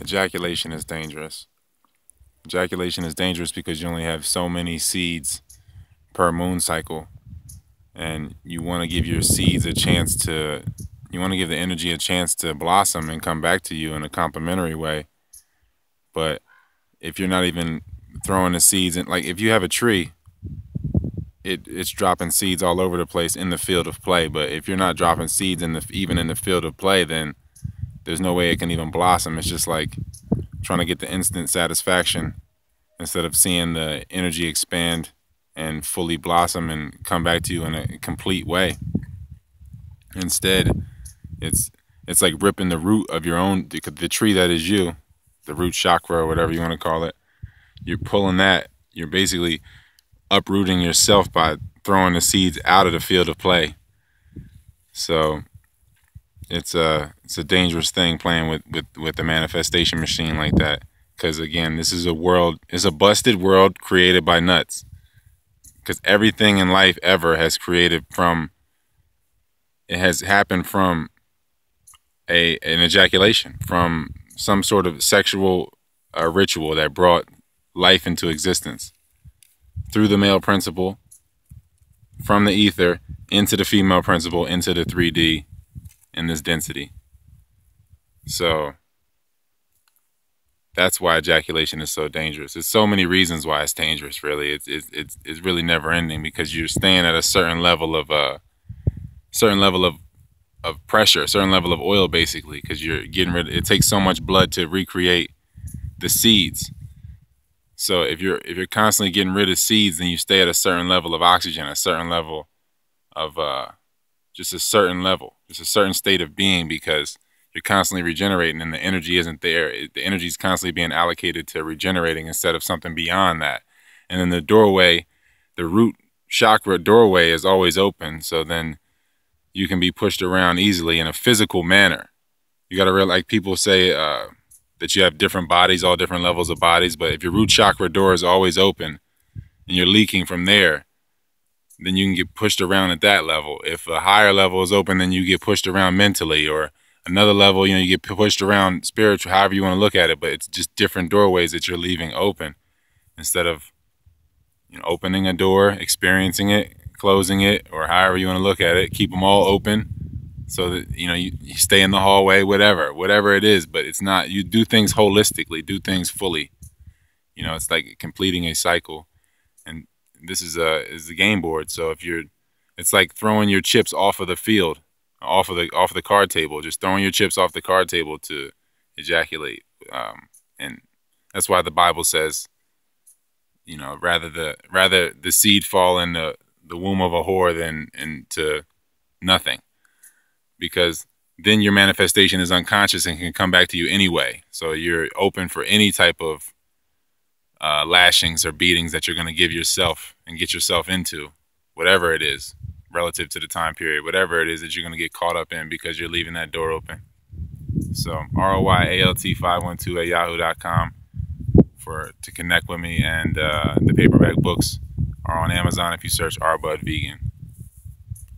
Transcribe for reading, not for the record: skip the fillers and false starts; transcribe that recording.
Ejaculation is dangerous. Ejaculation is dangerous because you only have so many seeds per moon cycle, and you want to give your seeds a chance to, you want to give the energy a chance to blossom and come back to you in a complementary way. But if you're not even throwing the seeds in, like if you have a tree, it's dropping seeds all over the place in the field of play. But if you're not dropping seeds in the even in the field of play, then there's no way it can even blossom. It's just like trying to get the instant satisfaction instead of seeing the energy expand and fully blossom and come back to you in a complete way. Instead, it's like ripping the root of your own, the tree that is you, the root chakra or whatever you want to call it. You're pulling that. You're basically uprooting yourself by throwing the seeds out of the field of play. So it's a dangerous thing playing with the manifestation machine like that. Because again, this is a world, it's a busted world created by nuts. Because everything in life ever has created from, it has happened from an ejaculation, from some sort of sexual ritual that brought life into existence through the male principle, from the ether into the female principle, into the 3D in this density. So that's why ejaculation is so dangerous. There's so many reasons why it's dangerous. Really, it's really never ending, because you're staying at a certain level of pressure, a certain level of oil, basically, because you're getting rid. It takes so much blood to recreate the seeds. So if you're constantly getting rid of seeds, then you stay at a certain level of oxygen, a certain level of just a certain state of being, because you're constantly regenerating and the energy isn't there. The energy is constantly being allocated to regenerating instead of something beyond that. And then the doorway, the root chakra doorway, is always open. So then you can be pushed around easily in a physical manner. You got to realize, like people say, that you have different bodies, all different levels of bodies. But if your root chakra door is always open and you're leaking from there, then you can get pushed around at that level. If a higher level is open, then you get pushed around mentally, or another level, you get pushed around spiritual, however you want to look at it. But it's just different doorways that you're leaving open, instead of opening a door, experiencing it, closing it, or however you want to look at it. Keep them all open so that you stay in the hallway, whatever it is. But it's not, you do things holistically, do things fully. It's like completing a cycle. And this is the game board. So it's like throwing your chips off of the field, off of the card table, just throwing your chips off the card table to ejaculate. And that's why the Bible says, rather the seed fall in the womb of a whore than into nothing, because then your manifestation is unconscious and can come back to you anyway. So you're open for any type of lashings or beatings that you're going to give yourself and get yourself into, whatever it is, relative to the time period, whatever it is that you're going to get caught up in, because you're leaving that door open. So ROYALT512@yahoo.com to connect with me, and the paperback books are on Amazon if you search R Bud Vegan.